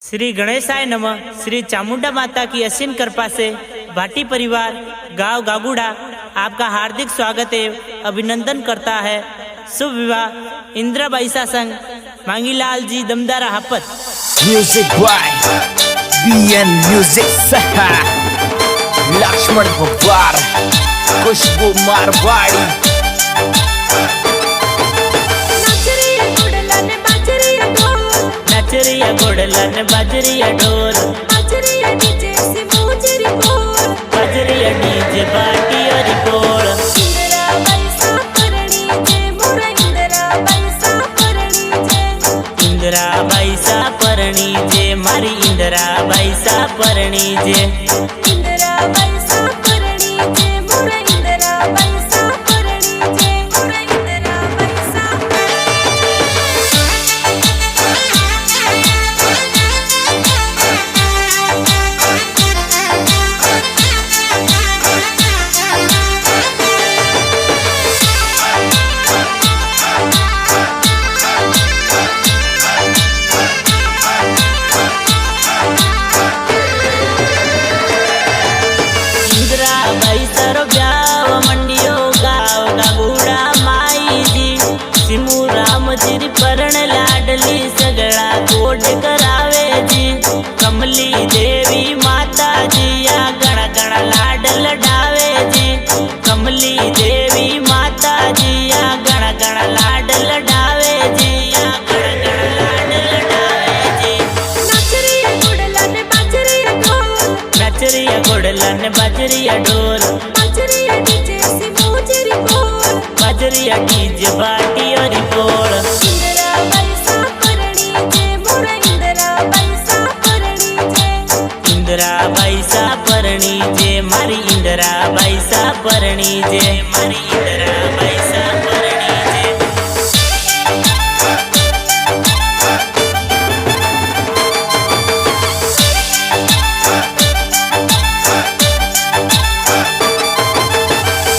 श्री गणेशाय नमः। श्री चामुंडा माता की असीम कृपा से भाटी परिवार गांव गागुड़ा आपका हार्दिक स्वागत एवं अभिनंदन करता है। शुभ विवाह इंद्राबाई सा संग मांगीलाल जी दमदारा हापत। म्यूजिक बॉय बीएन म्यूजिक सहा लक्ष्मण पवार खुशबू मारवाड़ी। नचरिया गोडलन बाजरिया ढोल बाजरिया डीजे सिमोजरी बोल बाजरिया डीजे बाटी और बोल। इंदिरा पैसा परणी जे मोरा इंदिरा पैसा परणी जे इंदिरा बाईसा परणी जे मारी इंदिरा बाईसा परणी जे। इंदिरा पैसा परणी जे मोरा इंदिरा पैसा परणी जे मोरा इंदिरा पैसा इंदिराबाई सरो ब्याव मंडियो गाव गागुड़ा माई जी। सिमू राम जी परण लाडली सगड़ा कोड करावे जी। कमली देवी माता जी या गण गण लाड लडावे जी। कमली देवी माता जी या गण गण लाड लडावे जी या गण गण लाड लडावे जी। नचरिया गुडलन बाजरिया ढोल नचरिया गोडलन बाजरिया ढोल बाजरिया डीजे सिमोजरी बोल बाजरिया डीजे बाटी और बोल। इंदिरा पैसा परणी जे मोरा इंदिरा पैसा परणी जे इंदिरा बाईसा परणी जे मारी इंदिरा बाईसा परणी जे मारी इंदिरा बाईसा परणी जे।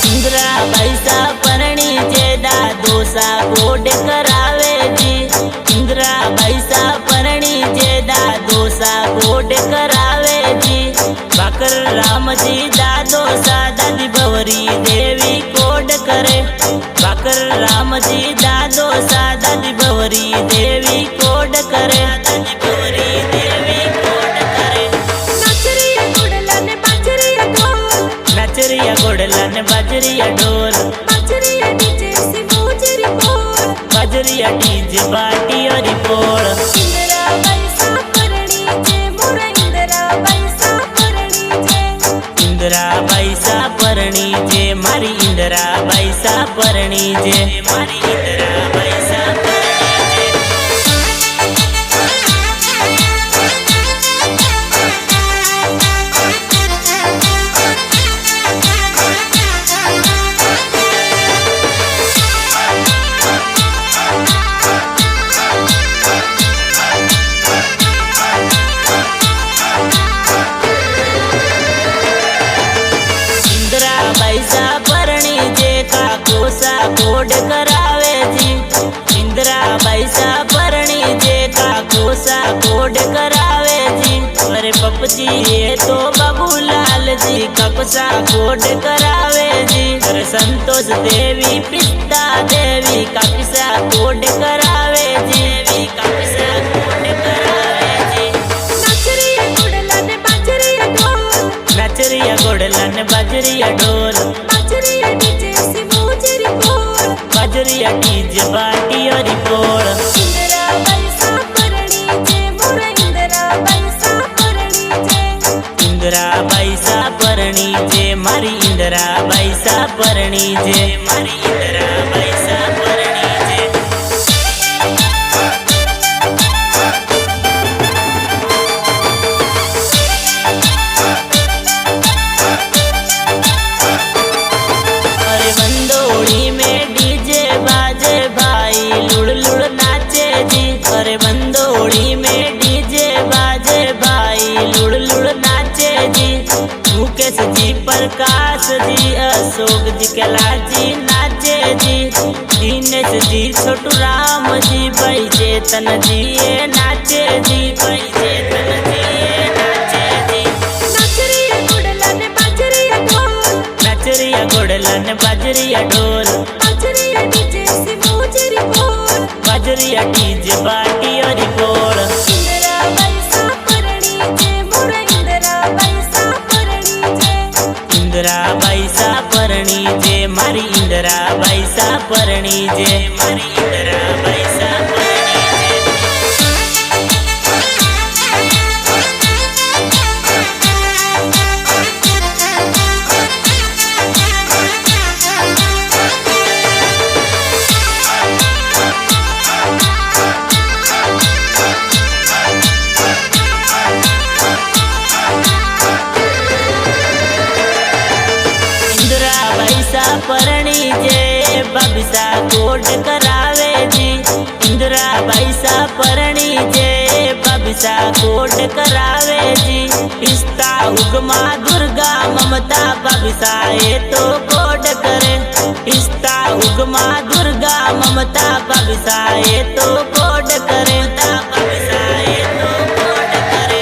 इंदिरा बाईसा परणी जे दादोसा गोड करावे जी। इंदिरा बाईसा परणी जे दादोसा गोड करावे जी। भाकर राम जी दादोसा दादी भवरी देवी कोड करे। भाकर राम जी दादोसा दादी भवरी देवी कोड करे। दादी भवरी देवी कोड करे। नचरिया गुडलन बाजरिया ढोल नचरिया गोडलन बाजरिया ढोल बाजरिया डीजे सिमोजरी बोल बाजरिया डीजे बाटी और बोल। इंदिरा पैसा परणी जे मोरा इंदिरा पैसा परणी जे इंदिरा बाईसा परणी जे मारी इंदिरा बाईसा परणी जे मारी इंदिरा बाईसा परणी जे। इंदिरा बाईसा परणी जे काकोसा कोड करावे जी। इंदिरा बाईसा परणी जे काकोसा कोड करावे जी। अरे पपजी ये तो बाबूलाल जी काकोसा कोड करावे जी। अरे संतोष देवी पिस्ता देवी काकोसा कोड करावे जी। देवी काकोसा कोड करावे जी। नचरिया गुडलन बाजरिया ढोल नचरिया गोडलन बाजरिया ढोल बाजरिया डीजे सिमोजरी बोल बाजरिया डीजे बाटी और बोल। इंदिरा पैसा परणी जे मोरा इंदिरा पैसा परणी जे इंदिरा बाईसा परणी जे मारी इंदिरा बाईसा परणी जे मारी इंदिरा बाईसा परणी जे। अरे बंदोड़ी में डीजे बाजे भाई लुड़ लुड़ नाचे जी। अरे बंदोड़ी में डीजे बाजे भाई लुड़ लुड़ नाचे जी। मुकेश जी प्रकाश जी अशोक जी कैलाश जी नाचे जी। दिनेश जी छोटू राम जी भाई चेतन जी ये नाचे जी भाई चेतन बाजरिया ढोल बाजरिया डीजे से मोजरी बोल बाजरिया डीजे बाटी और बोल इंदिरा बैसा परणी जे मोरा इंदिरा बैसा परणी जे इंदिरा बैसा परणी जे मारी इंदिरा बैसा परणी जे मारी इंदिरा बैसा परणी जे इंदिरा बैसा परणी जे बबिसा कोट करावे जी इंदिरा बैसा परणी जे बबिसा कोट करावे जी इस्ता उगमा दुर्गा ममता बबिसा ये तो कोट करे इस्ता उगमा दुर्गा ममता बबिसा ये तो कोट करे बबिसा ये तो कोट करे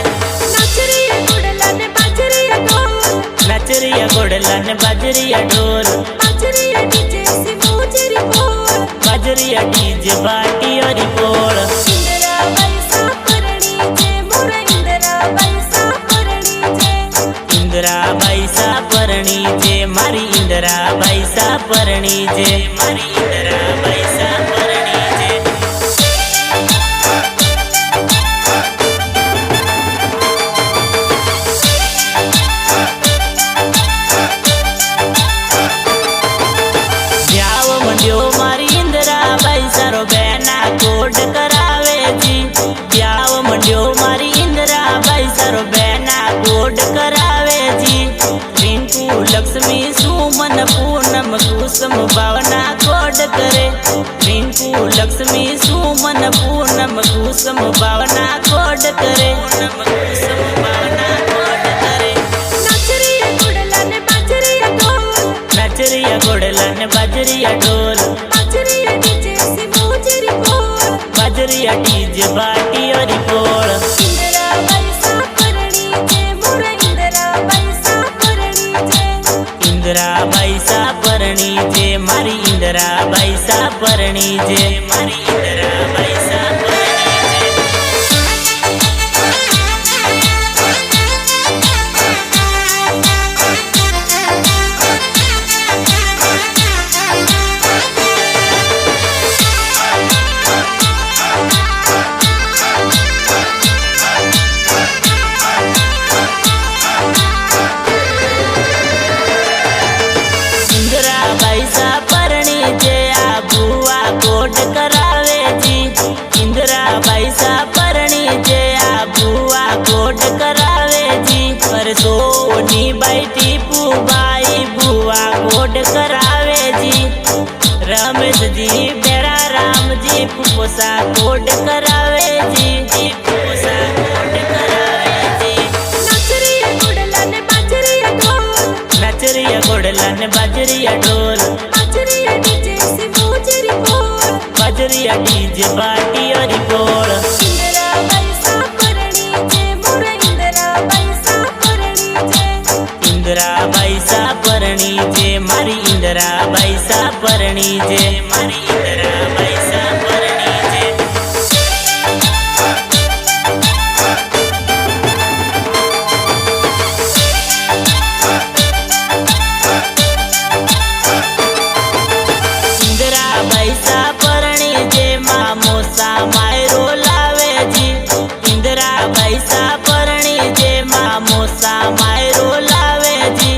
नाचरिया गुडला ने बाजरिया ढोल नचरिया गोडला ने बाजरिया ढोल बाजरिया डीजे से मोजरी बोल बाजरिया डीजे बाटी और बोल इंदिरा बैसा परणी जे मोरा इंदिरा बैसा परणी जे इंदिरा बैसा परणी जे मारी इंदिरा बैसा परणी जे मारी इंदिरा बैसा परणी जे ब्याव मंड्यो मारी इंदिरा बैसा रो बेना कोट करावे जी ब्याव मंड्यो मारी इंदिरा बैसा रो बेना कोट करावे जी रिंकू लक्ष्मी सुमन पूनम कुसुम भावना कोट करे रिंकू लक्ष्मी सुमन पूनम कुसुम भावना कोट करे पूनम कुसुम भावना कोट करे नाचरिया गुडला ने बाजरिया ढोल नचरिया गोडला ने बाजरिया ढोल बाजरिया डीजे से मोजरी बोल बाजरिया डीजे बाटी और बोल इंदिरा बैसा परणी जे मोरा इंदिरा बैसा परणी जे इंदिरा बैसा परणी जे मारी इंदिरा बैसा परणी जे मारी इंदिरा बैसा परणी जे इंदिरा बैसा परणी जे आ बुआ कोट करावे जी इंदिरा बैसा परणी जे आ बुआ कोट करावे जी पर सोनी बैठी पुबाई बुआ कोट करावे जी रमेश जी बेड़ा राम जी पुपोसा कोट करावे जी पुपोसा कोट करावे जी नाचरिया गुडला ने बाजरिया ढोल नचरिया गोडला ने बाजरिया ढोल बाजरिया डीजे से मोजरी बोल बाजरिया डीजे बाटी और बोल इंदिरा बैसा परणी जे मोरा इंदिरा बैसा परणी जे इंदिरा बैसा परणी जे मारी इंदिरा बैसा परणी जे मारी इंदिरा बैसा परणी जे इंदिरा बैसा परणी जे मामोसा मायरो लावे जी इंदिरा बैसा परणी जे मामोसा मायरो लावे जी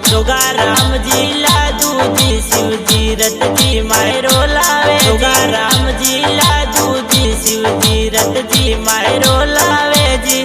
जोगा राम जी लादू जी शिव जी रत जी मायरो लावे जोगा राम जी लादू जी शिव जी रत जी मायरो लावे जी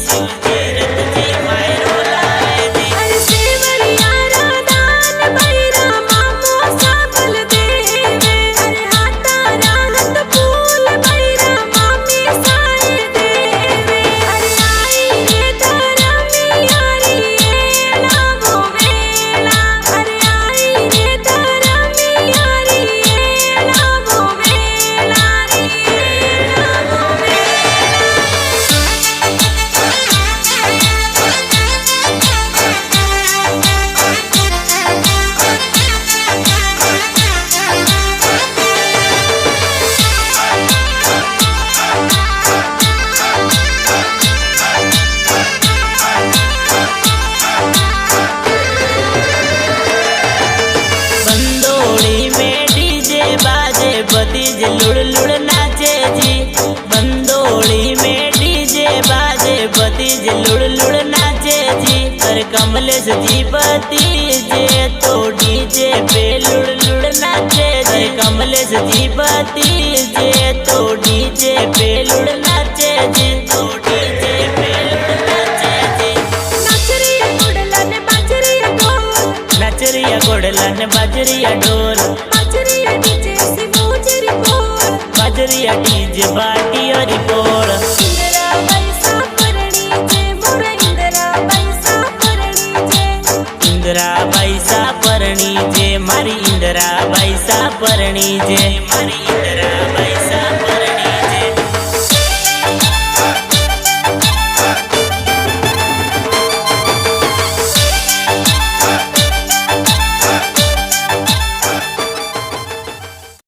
शिव जी रत जी मायरो लावे जी हर सेवरिया राधान भैरा मामो साबल देवे हर हाथा राहत फूल भैरा मामी साए देवे हर आई रे धरमी यारी एला वो वेला हर आई रे धरमी यारी एला वो वेला रे एला वो वेला कमलेश जी भतीजे तो डीजे पे लुड़ लुड़ नाचे जी कमलेश जी भतीजे तो डीजे पे लुड़ नाचे जी तो डीजे पे लुड़ नाचे जी नाचरिया गोडला ने बाजरिया ढोल नचरिया गोडला ने बाजरिया ढोल बाजरिया डीजे सी मोजरी बोल बाजरिया डीजे बाटी और बोल इंदिरा पैसा परणी जे मोरा इंदिरा पैसा परणी जे इंदिरा पैसा परणी जे मारी इंदिरा पैसा परणी जे मारी इंदिरा